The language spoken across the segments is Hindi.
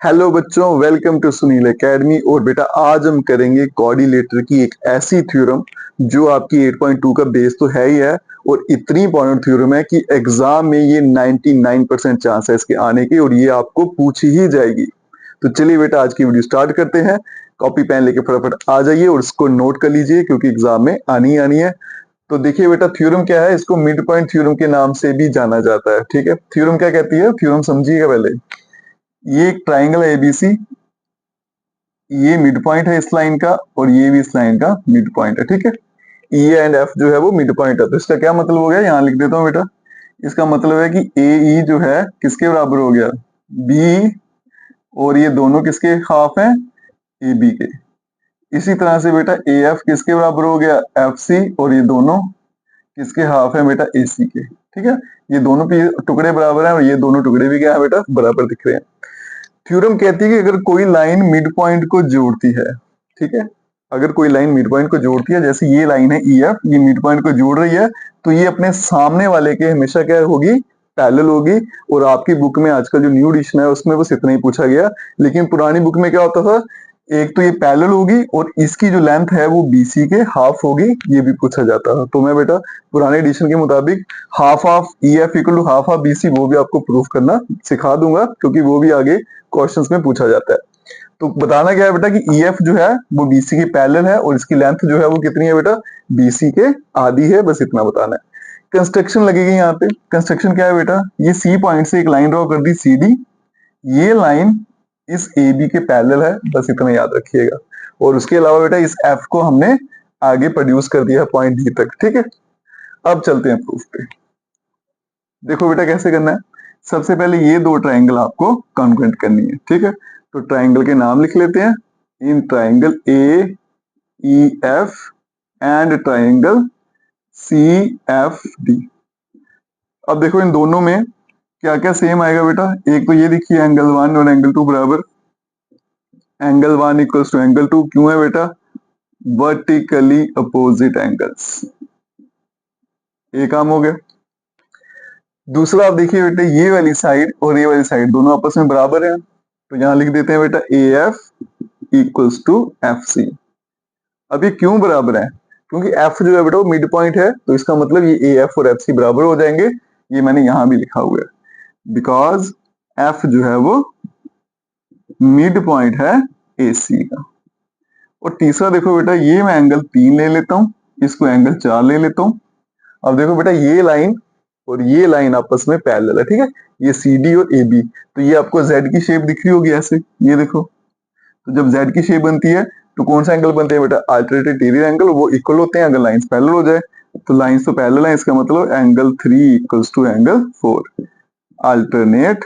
हेलो बच्चों, वेलकम टू सुनील एकेडमी। और बेटा आज हम करेंगे कोऑर्डिनेटर की एक ऐसी थ्योरम जो आपकी 8.2 का बेस तो है ही है और इतनी इंपॉर्टेंट थ्योरम है कि एग्जाम में ये 99% चांस है इसके आने के और ये आपको पूछी ही जाएगी। तो चलिए बेटा आज की वीडियो स्टार्ट करते हैं। कॉपी पेन लेके फटाफट आ जाइए और इसको नोट कर लीजिए क्योंकि एग्जाम में आनी ही आनी है। तो देखिए बेटा थ्योरम क्या है, इसको मिड पॉइंट थ्योरम के नाम से भी जाना जाता है। ठीक है, थ्योरम क्या कहती है, थ्योरम समझिएगा पहले। ये एक ट्राइंगल है एबीसी, ये मिड पॉइंट है इस लाइन का और ये भी इस लाइन का मिड पॉइंट है। ठीक है, ई एंड एफ जो है वो मिड पॉइंट है। तो इसका क्या मतलब हो गया, यहाँ लिख देता हूँ बेटा। इसका मतलब है कि ए ई जो है किसके बराबर हो गया, बी, और ये दोनों किसके हाफ हैं, ए बी के। इसी तरह से बेटा ए एफ किसके बराबर हो गया, एफ सी, और ये दोनों किसके हाफ है बेटा, ए सी के। ठीक है, ये दोनों के टुकड़े बराबर हैं और ये दोनों टुकड़े भी क्या है बेटा, बराबर दिख रहे हैं। थ्योरम कहती है कि अगर कोई लाइन मिड पॉइंट को जोड़ती है, ठीक है, अगर कोई लाइन मिड पॉइंट को जोड़ती है, जैसे ये लाइन है ई एफ, ये मिड पॉइंट को जोड़ रही है, तो ये अपने सामने वाले के हमेशा क्या होगी, पैरेलल होगी। और आपकी बुक में आजकल जो न्यू एडिशन है उसमें बस इतना ही पूछा गया, लेकिन पुरानी बुक में क्या होता था, एक तो ये पैरेलल होगी और इसकी जो लेंथ है वो बीसी के हाफ होगी, ये भी पूछा जाता है। तो मैं बेटा पुराने एडिशन के मुताबिक half of E F equal to half of BC वो भी आपको प्रूफ करना सिखा दूंगा, क्योंकि वो भी आगे क्वेश्चंस में पूछा जाता है। तो बताना क्या है बेटा कि ई एफ जो है वो बीसी के पैरेलल है और इसकी लेंथ जो है वो कितनी है बेटा, बीसी के आधी है, बस इतना बताना है। कंस्ट्रक्शन लगेगी यहाँ पे। कंस्ट्रक्शन क्या है बेटा, ये सी पॉइंट से एक लाइन ड्रॉ कर दी सी डी, ये लाइन इस ए बी के पैरेलल है, बस इतना याद रखिएगा। और उसके अलावा बेटा इस एफ को हमने आगे प्रोड्यूस कर दिया है पॉइंट डी तक। ठीक है, अब चलते हैं प्रूफ पे। देखो बेटा कैसे करना है, सबसे पहले ये दो ट्राइंगल आपको कॉन्ग्रुएंट करनी है। ठीक है, तो ट्राइंगल के नाम लिख लेते हैं, in triangle A E F and triangle C F D. अब देखो इन दोनों में क्या क्या सेम आएगा बेटा, एक तो ये देखिए एंगल 1 और एंगल 2 बराबर, एंगल 1 इक्वल्स टू एंगल 2, क्यों है बेटा, वर्टिकली अपोजिट एंगल्स। ये काम हो गया। दूसरा आप देखिए बेटा, ये वाली साइड और ये वाली साइड दोनों आपस में बराबर है, तो यहां लिख देते हैं बेटा A F equals to F C. अब ये क्यों बराबर है, क्योंकि एफ जो है बेटा वो मिड पॉइंट है, तो इसका मतलब ये ए एफ और एफ सी बराबर हो जाएंगे। ये मैंने यहां भी लिखा हुआ है, बिकॉज एफ जो है वो मिड पॉइंट है ए सी का। और तीसरा देखो बेटा, ये मैं एंगल 3 ले लेता हूं, इसको एंगल 4 ले लेता हूं। अब देखो बेटा ये लाइन और ये लाइन आपस में पैरेलल है। ठीक है, ये सी डी और ए बी, तो ये आपको जेड की शेप दिख रही होगी ऐसे, ये देखो। तो जब जेड की शेप बनती है तो कौन सा एंगल बनते हैं बेटा, अल्टरनेट इंटीरियर एंगल, वो इक्वल होते हैं अगर लाइंस पैरेलल हो जाए। तो लाइंस तो पैरेलल है, इसका मतलब angle 3 equals to angle 4, alternate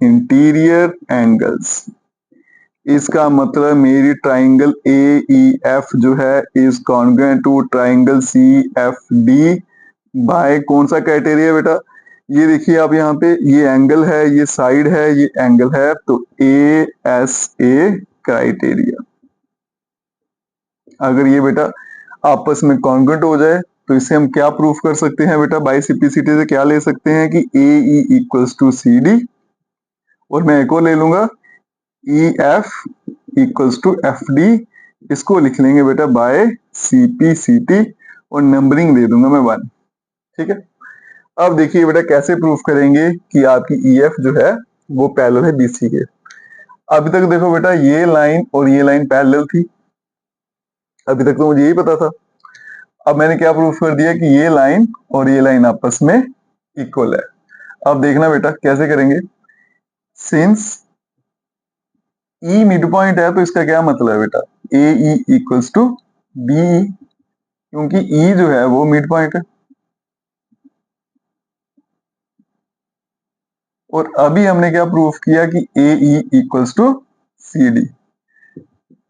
interior angles. इसका मतलब मेरी ट्राइंगल ए ई एफ जो है is congruent to triangle C F D by कौन सा क्राइटेरिया बेटा, ये देखिए आप यहाँ पे, ये एंगल है, ये साइड है, ये एंगल है, तो ए एस ए क्राइटेरिया। अगर ये बेटा आपस में कॉन्ग्रुएंट हो जाए तो इसे हम क्या प्रूफ कर सकते हैं बेटा, बाय सिंपलिसिटी से क्या ले सकते हैं कि A E equals to C D, और मैं एक और ले लूंगा E F equals to F D, इसको लिख लेंगे बेटा by C P C T, और नंबरिंग दे दूंगा मैं 1। ठीक है, अब देखिए बेटा कैसे प्रूफ करेंगे कि आपकी ई एफ जो है वो पैरेलल है बीसी के। अभी तक देखो बेटा ये लाइन और ये लाइन पैरेलल थी, अभी तक तो मुझे यही पता था। अब मैंने क्या प्रूफ कर दिया कि ये लाइन और ये लाइन आपस में इक्वल है। अब देखना बेटा कैसे करेंगे, सिंस ई मिड पॉइंट है तो इसका क्या मतलब है बेटा, A E equals to B E, क्योंकि ई जो है वो मिड पॉइंट है। और अभी हमने क्या प्रूफ किया कि A E equals to C D.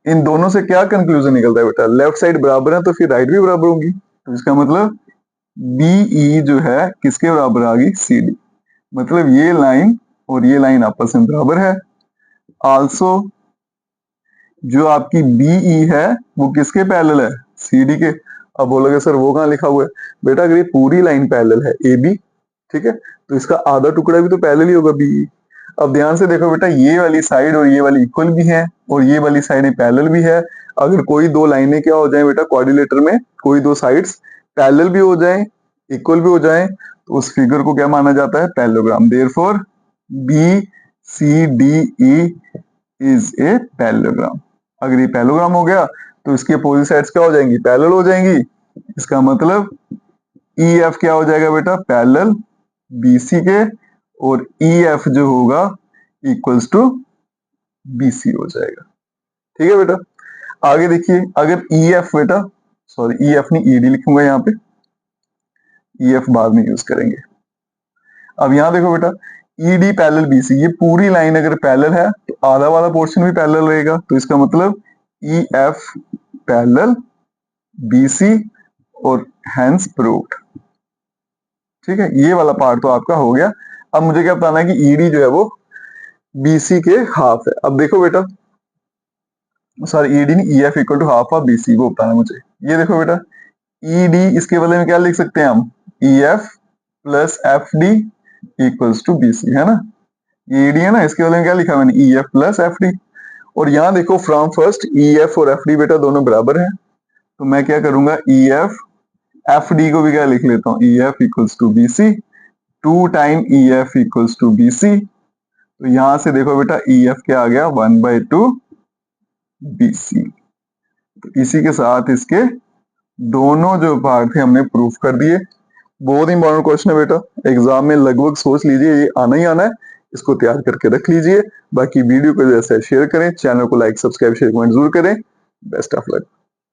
इन दोनों से क्या कंक्लूजन निकलता है बेटा, लेफ्ट साइड बराबर है तो फिर राइट भी बराबर होगी, तो इसका मतलब बी ई जो है किसके बराबर आ गई, सी डी। मतलब ये लाइन और ये लाइन आपस में बराबर है। आल्सो जो आपकी बीई है वो किसके पैरेलल है, सी डी के। अब बोलोगे सर वो कहाँ लिखा हुआ है, बेटा अगर ये पूरी लाइन पैरेलल है ए बी, ठीक है, तो इसका आधा टुकड़ा भी तो पैरेलल ही होगा बीई। अब ध्यान से देखो बेटा, ये वाली साइड और ये वाली इक्वल भी है और ये वाली साइड पैरेलल भी है। अगर कोई दो लाइनें क्या हो जाए बेटा क्वाड्रिलेटर में, कोई दो साइड्स पैरेलल भी हो जाए, इक्वल भी हो जाए, तो उस फिगर को क्या माना जाता है? Parallelogram. Therefore B C D E is a parallelogram. अगर ये पैरेललोग्राम हो गया तो इसकी अपोजिट साइड्स क्या हो जाएंगी? पैरेलल हो जाएंगी। इसका मतलब ई एफ क्या हो जाएगा बेटा? पैरेलल बीसी के, और ई एफ जो होगा इक्वल्स टू बीसी हो जाएगा। ठीक है बेटा। आगे देखिए, अगर ई एफ बेटा, सॉरी ई एफ नहीं, ईडी लिखूंगा यहाँ पे, ई एफ बाद में यूज करेंगे। अब यहाँ देखो बेटा, ईडी पैरेलल बीसी, ये पूरी लाइन अगर पैरेलल है तो आधा वाला पोर्शन भी पैरेलल रहेगा, तो इसका मतलब ई एफ पैरेलल बीसी और हैंस प्रूव्ड। ठीक है, ये वाला पार्ट तो आपका हो गया। अब मुझे क्या बताना है कि ईडी जो है वो बीसी के हाफ है। अब देखो बेटा, सॉरी ईडी नहीं, E F equal to half of BC, वो बताना है मुझे। ये देखो बेटा, ईडी इसके बदले में क्या लिख सकते हैं हम? E F plus F D equals to BC, है ना। ये ईडी है ना, इसके बदले में क्या लिखा मैंने? ई एफ प्लस एफ डी। और यहाँ देखो फ्रॉम फर्स्ट ई एफ और एफ डी बेटा दोनों बराबर है, तो मैं क्या करूंगा? ई एफ डी को भी क्या लिख लेता हूँ? E F equals to B C, 2 time E F equals to B C. तो यहां से देखो बेटा, ई एफ क्या आ गया? 1/2 बी सी। तो इसी के साथ इसके दोनों जो पार्ट थे हमने प्रूफ कर दिए। बहुत इंपॉर्टेंट क्वेश्चन है बेटा, एग्जाम में लगभग सोच लीजिए ये आना ही आना है, इसको तैयार करके रख लीजिए। बाकी वीडियो को जैसे शेयर करें, चैनल को लाइक सब्सक्राइब शेयर कमेंट जरूर करें। Best of luck.